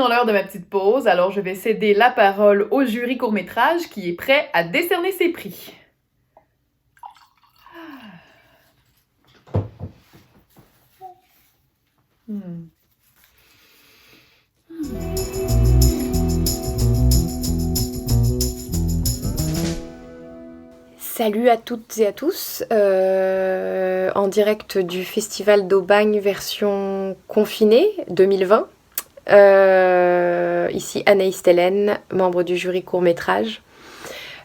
maintenant l'heure de ma petite pause, alors je vais céder la parole au jury court-métrage qui est prêt à décerner ses prix. Salut à toutes et à tous, en direct du Festival d'Aubagne version confinée 2020. Ici Anaïs Tellen, membre du jury court-métrage.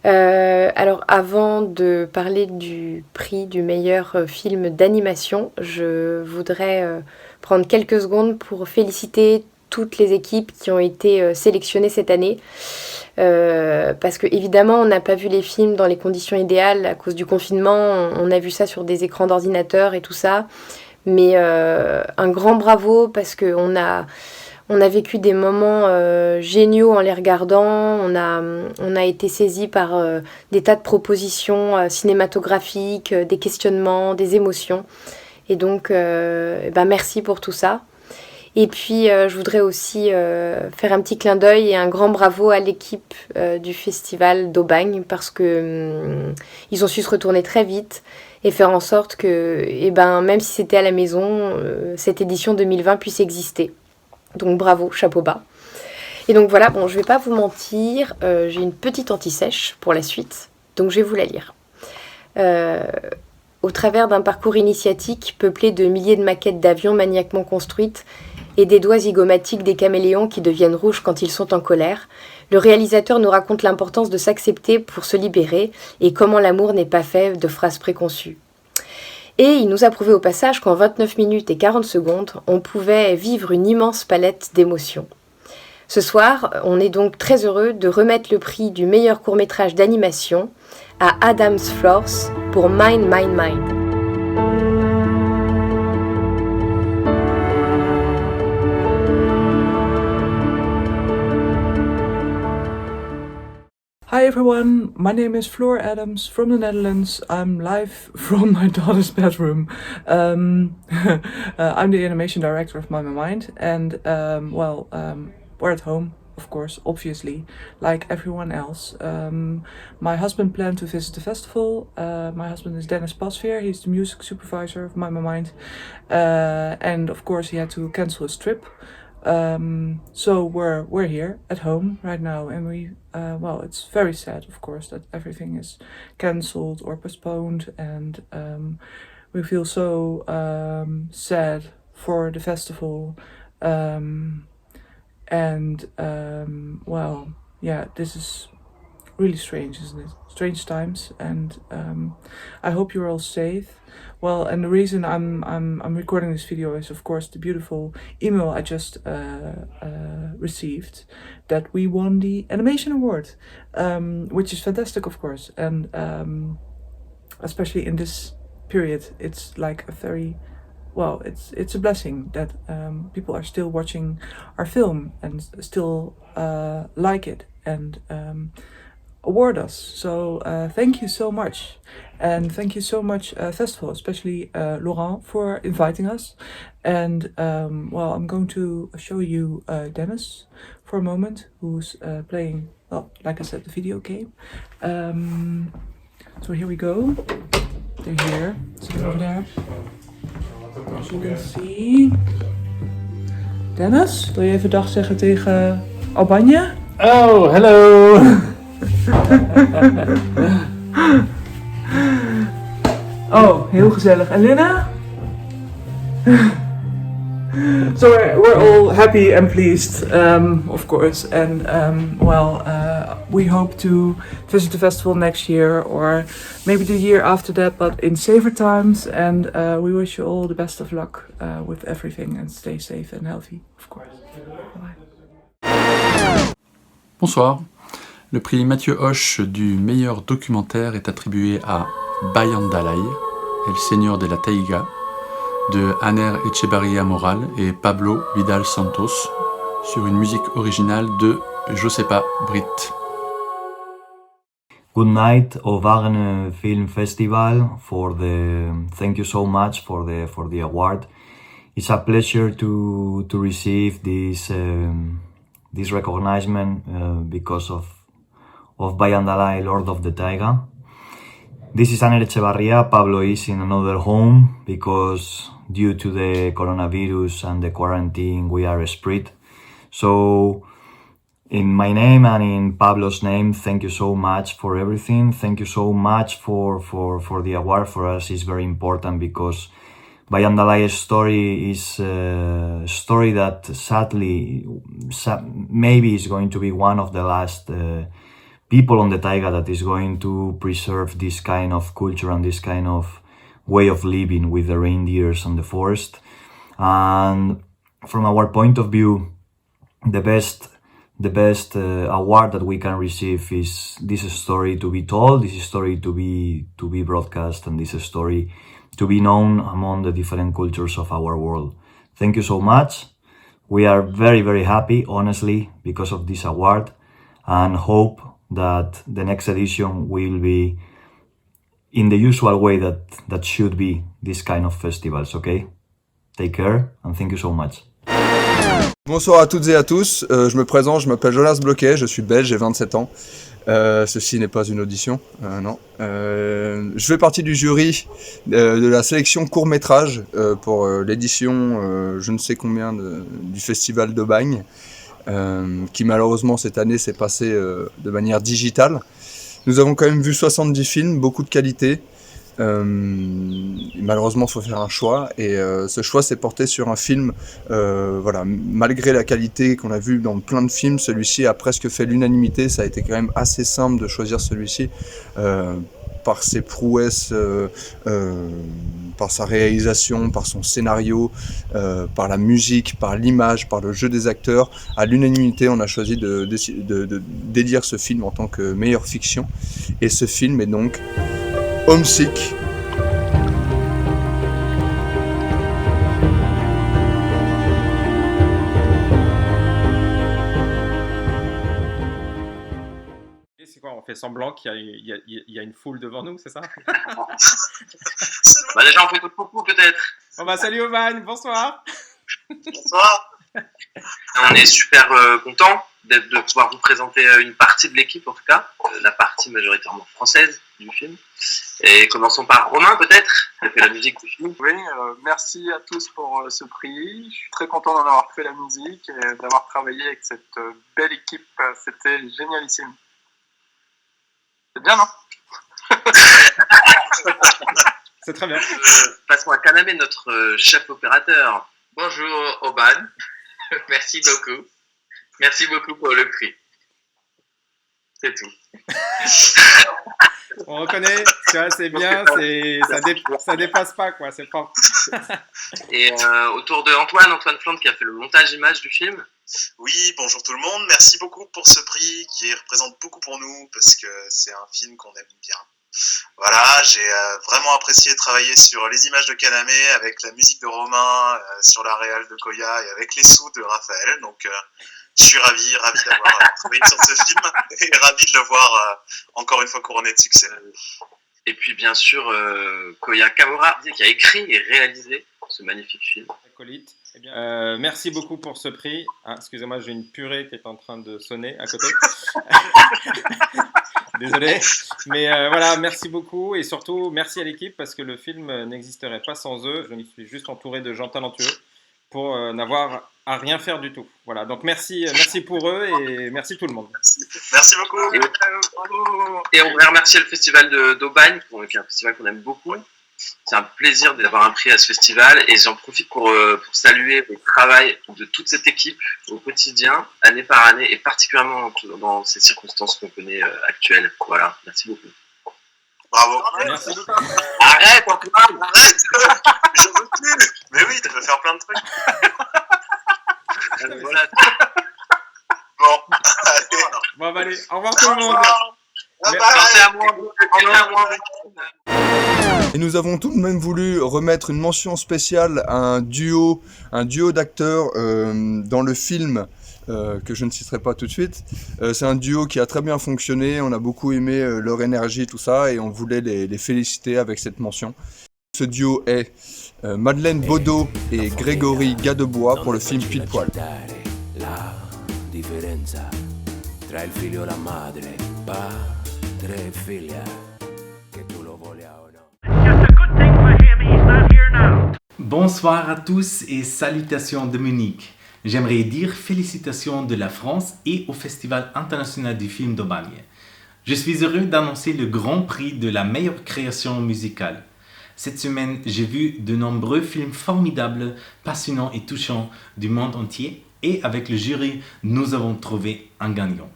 Alors avant de parler du prix du meilleur film d'animation, je voudrais prendre quelques secondes pour féliciter toutes les équipes qui ont été sélectionnées cette année. Parce que évidemment on n'a pas vu les films dans les conditions idéales à cause du confinement, on a vu ça sur des écrans d'ordinateur et tout ça, mais un grand bravo parce qu'on a vécu des moments géniaux en les regardant, on a été saisis par des tas de propositions cinématographiques, des questionnements, des émotions, et donc merci pour tout ça. Et puis, je voudrais aussi faire un petit clin d'œil et un grand bravo à l'équipe du Festival d'Aubagne parce que ils ont su se retourner très vite et faire en sorte que, même si c'était à la maison, cette édition 2020 puisse exister. Donc bravo, chapeau bas. Et donc voilà, bon, je vais pas vous mentir, j'ai une petite anti-sèche pour la suite, donc je vais vous la lire. Au travers d'un parcours initiatique peuplé de milliers de maquettes d'avions maniaquement construites, et des doigts zygomatiques des caméléons qui deviennent rouges quand ils sont en colère, le réalisateur nous raconte l'importance de s'accepter pour se libérer et comment l'amour n'est pas fait de phrases préconçues. Et il nous a prouvé au passage qu'en 29 minutes et 40 secondes, on pouvait vivre une immense palette d'émotions. Ce soir, on est donc très heureux de remettre le prix du meilleur court-métrage d'animation à Adam's Floors pour Mine, Mine, Mine. Hi everyone, my name is Floor Adams from the Netherlands. I'm live from my daughter's bedroom. I'm the animation director of Mime Mind, and we're at home, of course, obviously, like everyone else. My husband planned to visit the festival. My husband is Dennis Pasveer, he's the music supervisor of Mime Mind, and of course he had to cancel his trip. So we're here at home right now, and it's very sad, of course, that everything is cancelled or postponed, and we feel so sad for the festival, this is really strange, isn't it? Strange times, and I hope you're all safe. Well, and the reason I'm recording this video is, of course, the beautiful email I just received that we won the animation award, which is fantastic, of course, and especially in this period, it's like it's a blessing that people are still watching our film and still like it and award us. So thank you so much, and thank you so much festival, especially Laurent, for inviting us. And I'm going to show you Dennis for a moment, who's playing, like I said, the video game. So here we go. They're here, sitting over there. As you can see. Dennis, wil je even dag zeggen tegen Albanje? Oh, hello! Oh, heel gezellig. En Lina? So we're all happy and pleased, of course, and we hope to visit the festival next year or maybe the year after that, but in safer times, and we wish you all the best of luck with everything, and stay safe and healthy, of course. Bye. Bonsoir. Le prix Mathieu Hoche du meilleur documentaire est attribué à Bayandalay, El Señor de la Taiga, de Aner Echevarría Moral et Pablo Vidal Santos, sur une musique originale de Josepa Brit. Good night, Auvergne Film Festival. Thank you so much for the award. It's a pleasure to receive this recognition because of Bayandalai, Lord of the Taiga. This is Aner Echevarria. Pablo is in another home because due to the coronavirus and the quarantine, we are spread. So in my name and in Pablo's name, thank you so much for everything. Thank you so much for the award. For us, it's very important because Bayandalai's story is a story that sadly, maybe is going to be one of the last people on the taiga that is going to preserve this kind of culture and this kind of way of living with the reindeers and the forest. And from our point of view, the best award that we can receive is this story to be told, this story to be broadcast, and this story to be known among the different cultures of our world. Thank you so much. We are very, very happy, honestly, because of this award, and hope that the next edition will be in the usual way that should be this kind of festivals, okay? Take care, and thank you so much. Bonsoir à toutes et à tous, je me présente, je m'appelle Jonas Bloquet, je suis belge, j'ai 27 ans. Ceci n'est pas une audition, non. Je fais partie du jury de la sélection court-métrage pour l'édition je ne sais combien du festival de Bagne, qui malheureusement cette année s'est passé de manière digitale. Nous avons quand même vu 70 films, beaucoup de qualité. Malheureusement, il faut faire un choix, et ce choix s'est porté sur un film. Voilà, malgré la qualité qu'on a vue dans plein de films, celui-ci a presque fait l'unanimité. Ça a été quand même assez simple de choisir celui-ci par ses prouesses, par sa réalisation, par son scénario, par la musique, par l'image, par le jeu des acteurs. À l'unanimité, on a choisi d'élire ce film en tant que meilleure fiction, et ce film est donc Homesick. C'est quoi, on fait semblant qu'il y a une foule devant nous, c'est ça? Bah déjà on fait tout coucou peut-être. Bon bah salut Oban, bonsoir. Bonsoir. On est super content de pouvoir vous présenter une partie de l'équipe, en tout cas, la partie majoritairement française du film. Et commençons par Romain peut-être, qui a fait la musique du film. Oui, merci à tous pour ce prix. Je suis très content d'en avoir fait la musique et d'avoir travaillé avec cette belle équipe. C'était génialissime. C'est bien, non? C'est très bien. Passons à Kaname, notre chef opérateur. Bonjour Oban, merci beaucoup. Merci beaucoup pour le prix. C'est tout. On reconnaît, c'est bien, ça dépasse pas, quoi, c'est propre. Et autour de Antoine Fland qui a fait le montage image du film. Oui, bonjour tout le monde, merci beaucoup pour ce prix qui représente beaucoup pour nous parce que c'est un film qu'on aime bien. Voilà, j'ai vraiment apprécié travailler sur les images de Kaname avec la musique de Romain, sur la réal de Koya et avec les sous de Raphaël. Donc je suis ravi d'avoir travaillé sur ce film et ravi de le voir encore une fois couronné de succès. Et puis bien sûr Koya Kamura qui a écrit et réalisé ce magnifique film. Acolyte. Eh bien, merci beaucoup pour ce prix. Ah, excusez-moi, j'ai une purée qui est en train de sonner à côté. Désolé, mais voilà, merci beaucoup et surtout merci à l'équipe parce que le film n'existerait pas sans eux. Je me suis juste entouré de gens talentueux pour n'avoir à rien faire du tout. Voilà, donc merci pour eux et merci tout le monde. Merci beaucoup. Et on voudrait remercier le festival d'Aubagne, qui est un festival qu'on aime beaucoup. C'est un plaisir d'avoir un prix à ce festival et j'en profite pour saluer le travail de toute cette équipe au quotidien, année par année et particulièrement dans ces circonstances qu'on connaît actuelles. Voilà, merci beaucoup. Bravo. Merci. Arrête, Antoine, arrête. Je veux plus. Mais oui, tu peux faire plein de trucs. Voilà. Bon, allez. Bon, bah, allez, au revoir tout le monde. Pensez à moi. Pensez à moi. Et nous avons tout de même voulu remettre une mention spéciale à un duo d'acteurs dans le film que je ne citerai pas tout de suite. C'est un duo qui a très bien fonctionné, on a beaucoup aimé leur énergie, tout ça, et on voulait les féliciter avec cette mention. Ce duo est Madeleine Baudot et Grégory Gadebois pour le film Pile Poil. differenza tra il figlio e la madre, padre e figlia, che tu lo voglia o no. Bonsoir à tous et salutations de Munich. J'aimerais dire félicitations de la France et au Festival international du film d'Aubagne. Je suis heureux d'annoncer le grand prix de la meilleure création musicale. Cette semaine, j'ai vu de nombreux films formidables, passionnants et touchants du monde entier et avec le jury, nous avons trouvé un gagnant.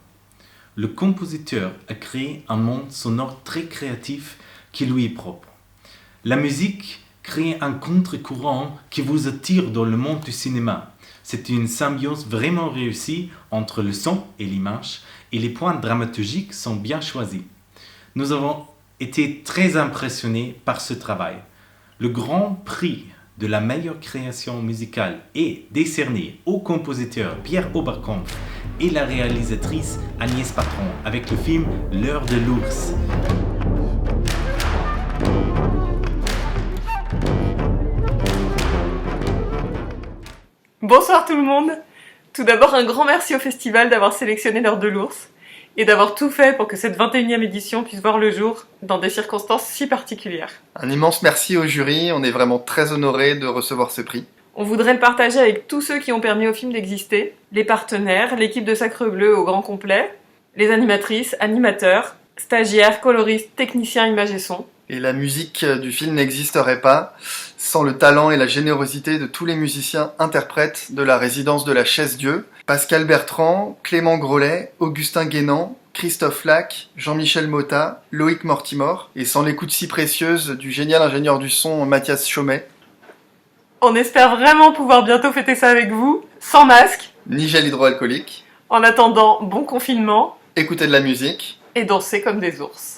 Le compositeur a créé un monde sonore très créatif qui lui est propre. La musique crée un contre-courant qui vous attire dans le monde du cinéma. C'est une symbiose vraiment réussie entre le son et l'image et les points dramaturgiques sont bien choisis. Nous avons été très impressionnés par ce travail. Le grand prix de la meilleure création musicale est décerné au compositeur Pierre Oberkampf et la réalisatrice Agnès Patron avec le film L'heure de l'ours. Bonsoir tout le monde. Tout d'abord, un grand merci au festival d'avoir sélectionné l'heure de l'ours et d'avoir tout fait pour que cette 21e édition puisse voir le jour dans des circonstances si particulières. Un immense merci au jury, on est vraiment très honorés de recevoir ce prix. On voudrait le partager avec tous ceux qui ont permis au film d'exister, les partenaires, l'équipe de Sacre Bleu au grand complet, les animatrices, animateurs, stagiaires, coloristes, techniciens images et son. Et la musique du film n'existerait pas sans le talent et la générosité de tous les musiciens interprètes de la résidence de la Chaise-Dieu, Pascal Bertrand, Clément Grolet, Augustin Guénan, Christophe Lac, Jean-Michel Motta, Loïc Mortimore, et sans l'écoute si précieuse du génial ingénieur du son Mathias Chaumet. On espère vraiment pouvoir bientôt fêter ça avec vous, sans masque, ni gel hydroalcoolique. En attendant, bon confinement, écoutez de la musique, et danser comme des ours.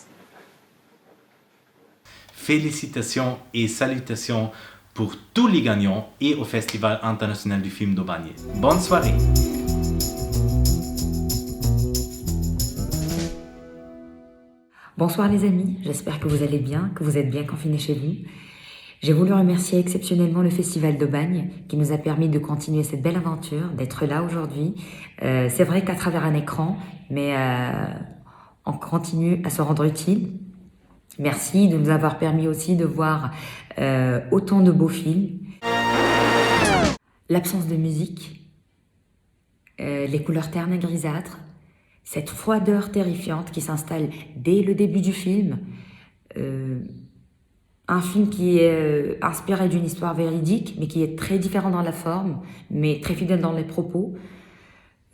Félicitations et salutations pour tous les gagnants et au Festival international du film d'Aubagne. Bonne soirée! Bonsoir les amis, j'espère que vous allez bien, que vous êtes bien confinés chez vous. J'ai voulu remercier exceptionnellement le Festival d'Aubagne qui nous a permis de continuer cette belle aventure, d'être là aujourd'hui. C'est vrai qu'à travers un écran, mais on continue à se rendre utile. Merci de nous avoir permis aussi de voir autant de beaux films. L'absence de musique, les couleurs ternes et grisâtres, cette froideur terrifiante qui s'installe dès le début du film. Un film qui est inspiré d'une histoire véridique, mais qui est très différent dans la forme, mais très fidèle dans les propos.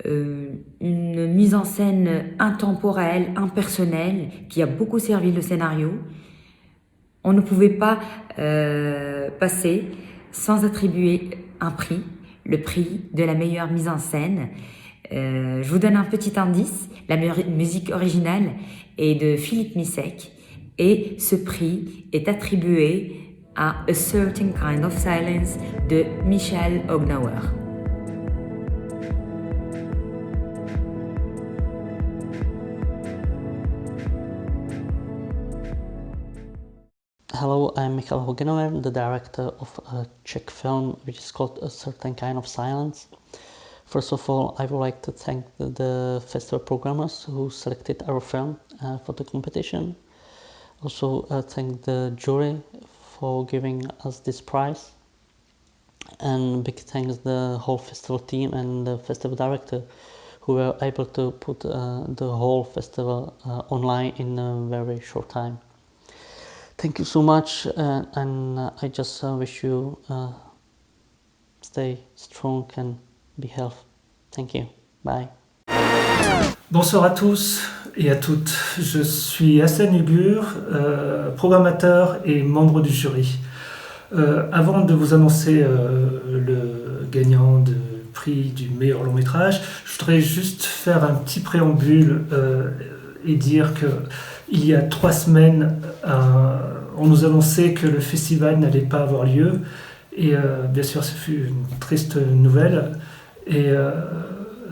Une mise en scène intemporelle, impersonnelle, qui a beaucoup servi le scénario. On ne pouvait pas passer sans attribuer un prix, le prix de la meilleure mise en scène. Je vous donne un petit indice, la musique originale est de Philippe Missek et ce prix est attribué à A Certain Kind of Silence de Michael Ognauer. Hello, I'm Michal Hogenauer, the director of a Czech film which is called A Certain Kind of Silence. First of all, I would like to thank the festival programmers who selected our film for the competition. Also thank the jury for giving us this prize. And big thanks the whole festival team and the festival director who were able to put the whole festival online in a very short time. Thank you so much, and I just wish you stay strong and be healthy. Thank you. Bye. Bonsoir à tous et à toutes. Je suis Hassan Ubur, programmateur et membre du jury. Avant de vous annoncer le gagnant du prix du meilleur long métrage, je voudrais juste faire un petit préambule et dire que il y a 3 semaines, on nous annonçait que le festival n'allait pas avoir lieu. Et bien sûr, ce fut une triste nouvelle. Et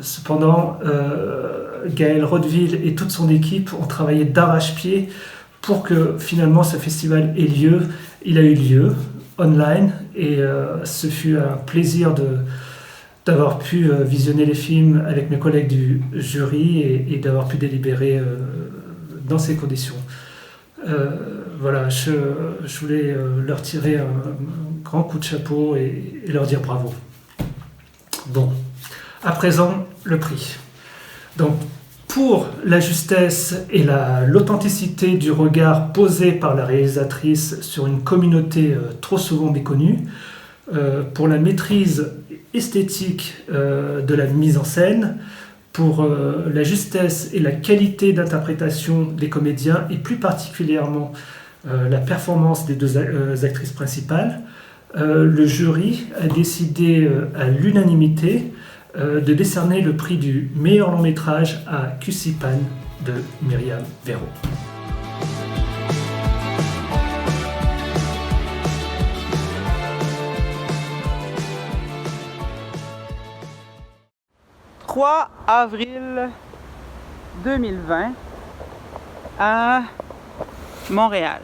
cependant, Gaël Rodeville et toute son équipe ont travaillé d'arrache-pied pour que finalement ce festival ait lieu. Il a eu lieu online et ce fut un plaisir de d'avoir pu visionner les films avec mes collègues du jury et d'avoir pu délibérer dans ces conditions. Voilà, je voulais leur tirer un grand coup de chapeau et leur dire bravo. Bon, à présent, le prix. Donc, pour la justesse et l'authenticité du regard posé par la réalisatrice sur une communauté trop souvent méconnue, pour la maîtrise esthétique de la mise en scène, pour la justesse et la qualité d'interprétation des comédiens et plus particulièrement la performance des deux actrices principales, le jury a décidé à l'unanimité de décerner le prix du meilleur long métrage à Cusipan de Myriam Véro. « 3 avril 2020 à Montréal.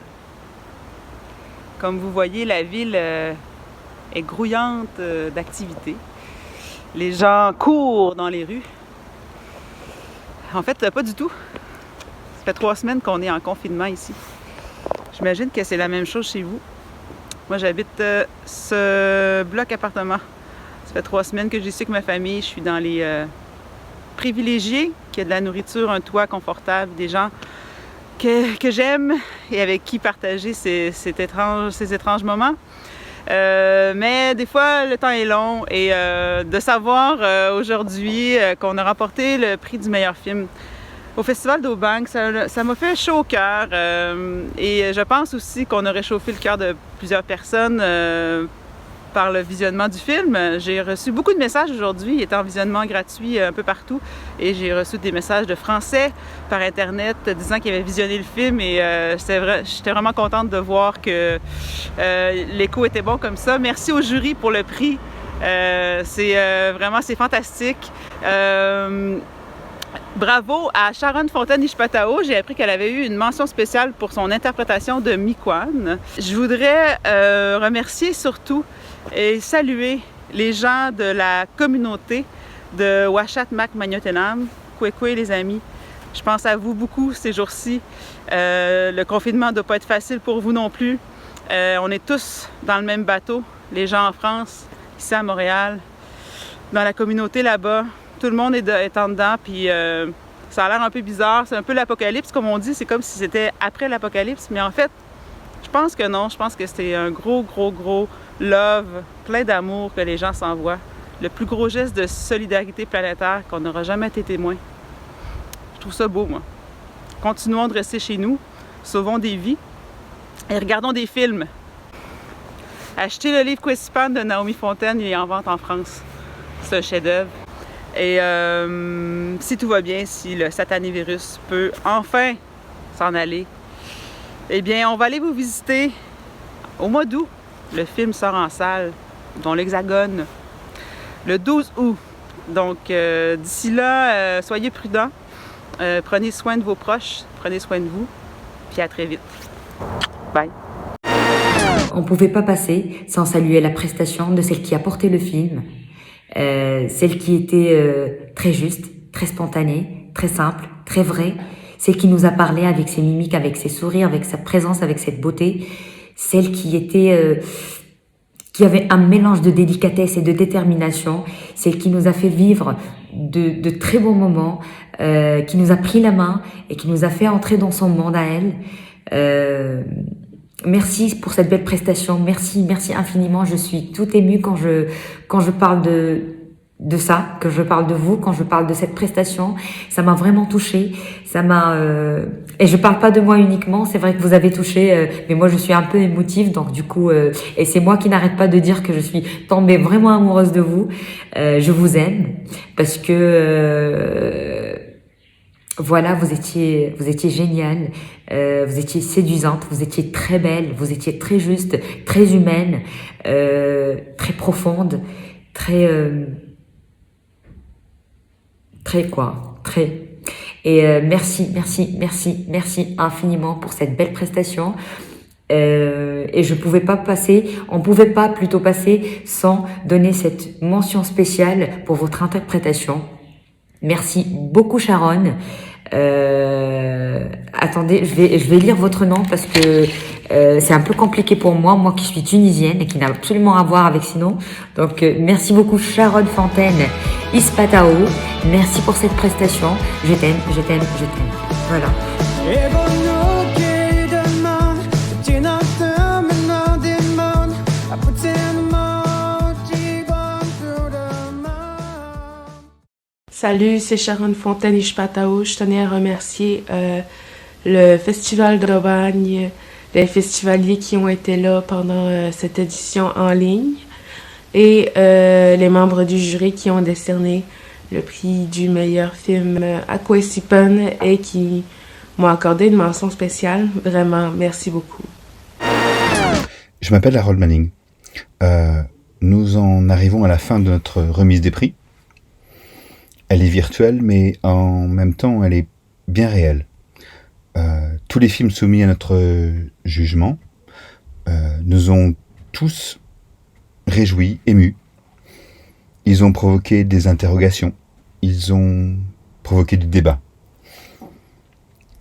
Comme vous voyez, la ville est grouillante d'activités. Les gens courent dans les rues. En fait, pas du tout. Ça fait 3 semaines qu'on est en confinement ici. J'imagine que c'est la même chose chez vous. Moi, j'habite ce bloc appartement. Ça fait 3 semaines que j'y suis avec ma famille. Je suis dans les privilégiés, qui a de la nourriture, un toit confortable, des gens que j'aime et avec qui partager ces étranges moments. Mais des fois, le temps est long et de savoir aujourd'hui qu'on a remporté le prix du meilleur film au Festival d'Aubagne, ça m'a fait chaud au cœur et je pense aussi qu'on a réchauffé le cœur de plusieurs personnes par le visionnement du film. J'ai reçu beaucoup de messages aujourd'hui, il était en visionnement gratuit un peu partout et j'ai reçu des messages de Français par Internet disant qu'ils avaient visionné le film et j'étais vraiment contente de voir que l'écho était bon comme ça. Merci au jury pour le prix, c'est fantastique. Bravo à Sharon Fontaine-Ishpatao. J'ai appris qu'elle avait eu une mention spéciale pour son interprétation de Miquan. Je voudrais remercier surtout et saluer les gens de la communauté de Uashat Mak Magnotenam, Kwekwe les amis. Je pense à vous beaucoup ces jours-ci. Le confinement ne doit pas être facile pour vous non plus. On est tous dans le même bateau, les gens en France, ici à Montréal, dans la communauté là-bas. Tout le monde est en dedans, puis ça a l'air un peu bizarre. C'est un peu l'apocalypse, comme on dit. C'est comme si c'était après l'apocalypse. Mais en fait, je pense que non. Je pense que c'est un gros love, plein d'amour que les gens s'envoient. Le plus gros geste de solidarité planétaire qu'on n'aura jamais été témoin. Je trouve ça beau, moi. Continuons de rester chez nous, sauvons des vies et regardons des films. Achetez le livre Cusipan de Naomi Fontaine, il est en vente en France. C'est un chef-d'œuvre. Et si tout va bien, si le satané virus peut enfin s'en aller, eh bien, on va aller vous visiter au mois d'août. Le film sort en salle, dont l'Hexagone, le 12 août. Donc, d'ici là, soyez prudents, prenez soin de vos proches, prenez soin de vous, puis à très vite. Bye! On ne pouvait pas passer sans saluer la prestation de celle qui a porté le film, celle qui était très juste, très spontanée, très simple, très vraie, celle qui nous a parlé avec ses mimiques, avec ses sourires, avec sa présence, avec cette beauté, celle qui était qui avait un mélange de délicatesse et de détermination, celle qui nous a fait vivre de très beaux moments, qui nous a pris la main et qui nous a fait entrer dans son monde à elle. Merci pour cette belle prestation, merci infiniment. Je suis tout émue quand je parle de ça, quand je parle de vous, quand je parle de cette prestation. Ça m'a vraiment touchée, et je parle pas de moi uniquement, c'est vrai que vous avez touché, mais moi je suis un peu émotive, donc du coup, et c'est moi qui n'arrête pas de dire que je suis tombée vraiment amoureuse de vous. Je vous aime, parce que voilà, vous étiez géniale, vous étiez séduisante, vous étiez très belle, vous étiez très juste, très humaine, très profonde, très Et merci infiniment pour cette belle prestation. Et je pouvais pas passer, on pouvait pas plutôt passer sans donner cette mention spéciale pour votre interprétation. Merci beaucoup Sharon. Attendez, je vais lire votre nom parce que c'est un peu compliqué pour moi qui suis tunisienne et qui n'a absolument à voir avec ce nom. Donc merci beaucoup Sharon Fontaine Ispatao. Merci pour cette prestation. Je t'aime. Voilà. Salut, c'est Sharon Fontaine Ishpatao. Je tenais à remercier le Festival d'Aubagne, les festivaliers qui ont été là pendant cette édition en ligne et les membres du jury qui ont décerné le prix du meilleur film à Kwesipan et qui m'ont accordé une mention spéciale. Vraiment, merci beaucoup. Je m'appelle Harold Manning. Nous en arrivons à la fin de notre remise des prix. Elle est virtuelle, mais en même temps, elle est bien réelle. Tous les films soumis à notre jugement nous ont tous réjouis, émus. Ils ont provoqué des interrogations. Ils ont provoqué du débat.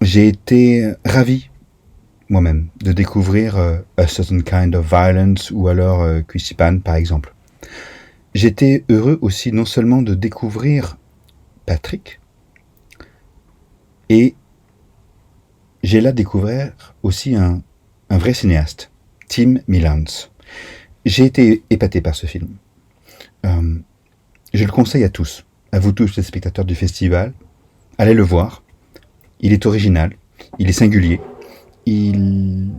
J'ai été ravi, moi-même, de découvrir A Certain Kind of Violence ou alors Kwesipan, par exemple. J'étais heureux aussi non seulement de découvrir Patrick, et j'ai là découvert aussi un vrai cinéaste, Tim Milans. J'ai été épaté par ce film. Je le conseille à tous, à vous tous les spectateurs du festival. Allez le voir. Il est original, il est singulier. Il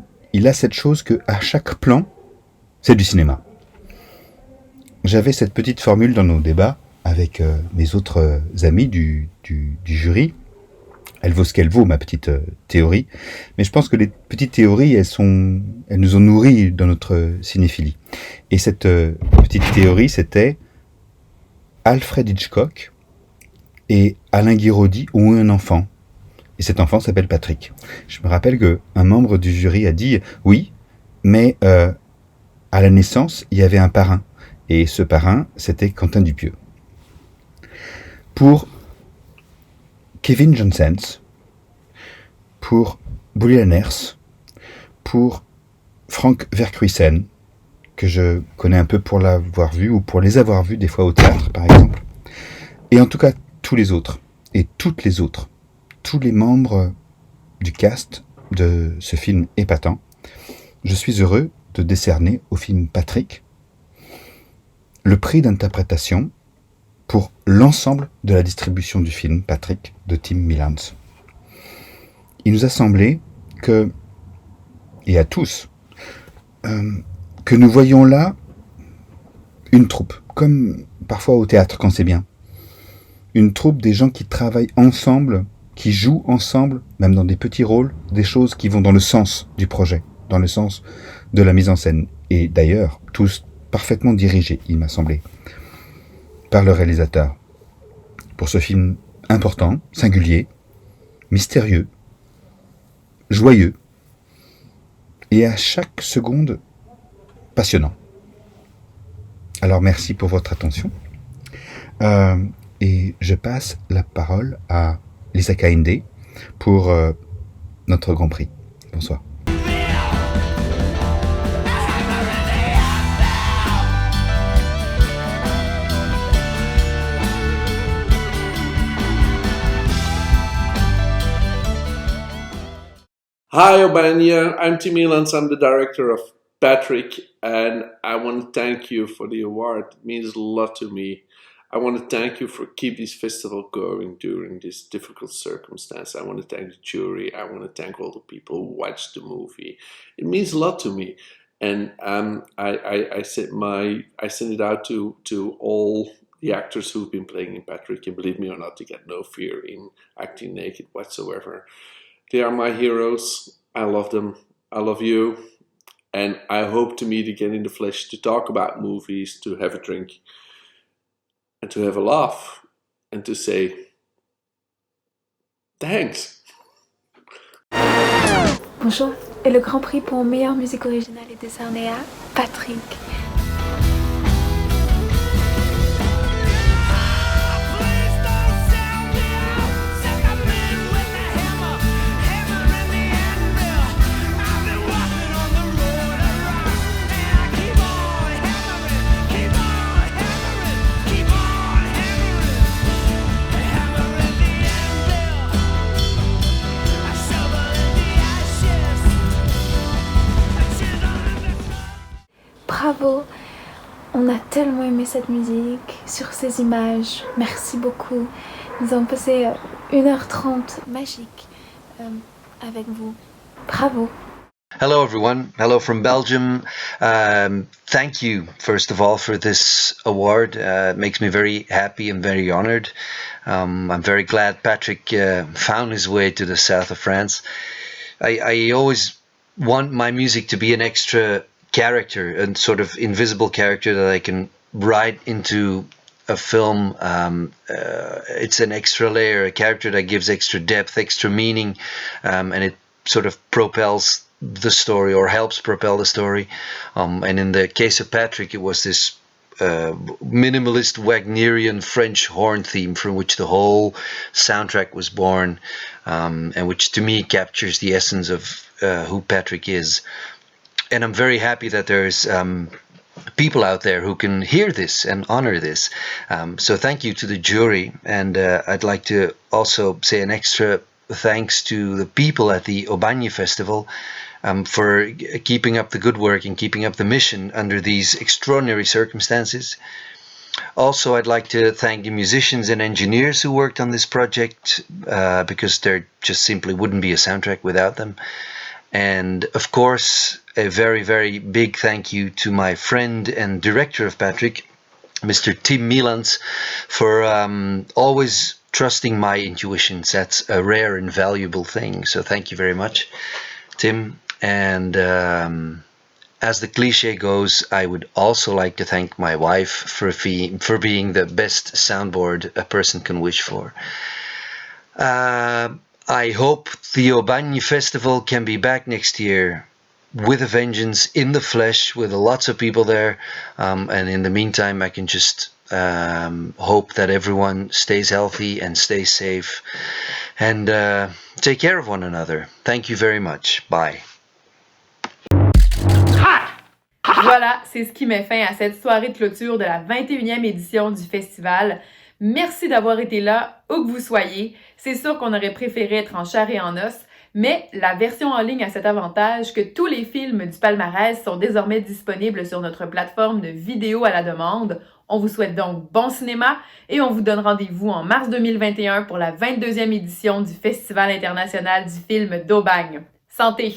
a cette chose que à chaque plan, c'est du cinéma. J'avais cette petite formule dans nos débats avec mes autres amis du jury. Elle vaut ce qu'elle vaut, ma petite théorie. Mais je pense que les petites théories, elles nous ont nourris dans notre cinéphilie. Et cette petite théorie, c'était Alfred Hitchcock et Alain Guiraudy ont eu un enfant. Et cet enfant s'appelle Patrick. Je me rappelle qu'un membre du jury a dit « Oui, mais à la naissance, il y avait un parrain. Et ce parrain, c'était Quentin Dupieux. » Pour Kevin Johnsens, pour Bouli Lanners, pour Frank Verkuysen, que je connais un peu pour l'avoir vu ou pour les avoir vus des fois au théâtre par exemple, et en tout cas tous les autres, et toutes les autres, tous les membres du cast de ce film épatant, je suis heureux de décerner au film Patrick le prix d'interprétation pour l'ensemble de la distribution du film Patrick de Tim Milans. Il nous a semblé que, et à tous, que nous voyions là une troupe, comme parfois au théâtre quand c'est bien. Une troupe des gens qui travaillent ensemble, qui jouent ensemble, même dans des petits rôles, des choses qui vont dans le sens du projet, dans le sens de la mise en scène. Et d'ailleurs, tous parfaitement dirigés, il m'a semblé, par le réalisateur. Pour ce film important, singulier, mystérieux, joyeux, et à chaque seconde passionnant. Alors merci pour votre attention. Et je passe la parole à Lisa Kainde pour notre Grand Prix. Bonsoir. Hi, Albania. I'm Tim Milans. I'm the director of Patrick, and I want to thank you for the award. It means a lot to me. I want to thank you for keep this festival going during this difficult circumstance. I want to thank the jury. I want to thank all the people who watched the movie. It means a lot to me, and I send it out to all the actors who've been playing in Patrick. And believe me or not, they get no fear in acting naked whatsoever. They are my heroes. I love them. I love you. And I hope to meet again in the flesh to talk about movies, to have a drink, and to have a laugh, and to say, thanks. Bonjour. Et le Grand Prix pour meilleure musique originale est décerné à Patrick. Bravo, on a tellement aimé cette musique, sur ces images, merci beaucoup. Nous avons passé 1h30 magique avec vous. Bravo. Hello, everyone. Hello from Belgium. Thank you, first of all, for this award. It makes me very happy and very honored. I'm very glad Patrick found his way to the south of France. I always want my music to be an extra character, a sort of invisible character that I can write into a film. It's an extra layer, a character that gives extra depth, extra meaning, and it sort of propels the story or helps propel the story. And in the case of Patrick, it was this minimalist Wagnerian French horn theme from which the whole soundtrack was born, and which to me captures the essence of who Patrick is. And I'm very happy that there's people out there who can hear this and honor this. So thank you to the jury. And I'd like to also say an extra thanks to the people at the Aubagne Festival for keeping up the good work and keeping up the mission under these extraordinary circumstances. Also, I'd like to thank the musicians and engineers who worked on this project, because there just simply wouldn't be a soundtrack without them. And of course, a very, very big thank you to my friend and director of Patrick, Mr. Tim Milans, for always trusting my intuitions. That's a rare and valuable thing. So thank you very much, Tim. And as the cliche goes, I would also like to thank my wife for being the best soundboard a person can wish for. I hope the Aubagne Festival can be back next year with a vengeance, in the flesh, with lots of people there. And in the meantime, I can just hope that everyone stays healthy and stays safe and take care of one another. Thank you very much. Bye. Voilà, c'est ce qui met fin à cette soirée de clôture de la 21e édition du festival. Merci d'avoir été là, où que vous soyez. C'est sûr qu'on aurait préféré être en chair et en os, mais la version en ligne a cet avantage que tous les films du palmarès sont désormais disponibles sur notre plateforme de vidéo à la demande. On vous souhaite donc bon cinéma et on vous donne rendez-vous en mars 2021 pour la 22e édition du Festival international du film d'Aubagne. Santé!